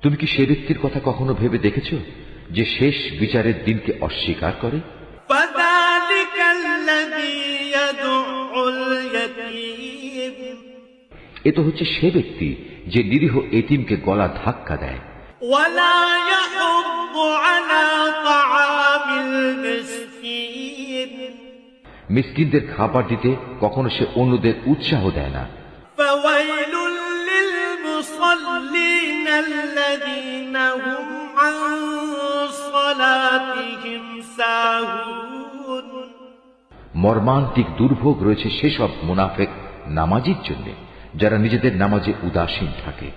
তুমি কি সে ব্যক্তির কথা কখনো ভেবে দেখেছ যে শেষ বিচারের দিনকে অস্বীকার করে? এ তো হচ্ছে সে ব্যক্তি যে নিরীহ এতিমকে গলা ধাক্কা দেয়। মিসকিনদের খাবার দিতে কখনো সে অন্যদের উৎসাহ দেয় না। মর্মান্তিক দুর্ভোগ রয়েছে সেসব মুনাফেক নামাজির জন্য যারা নিজেদের নামাজে উদাসীন থাকে।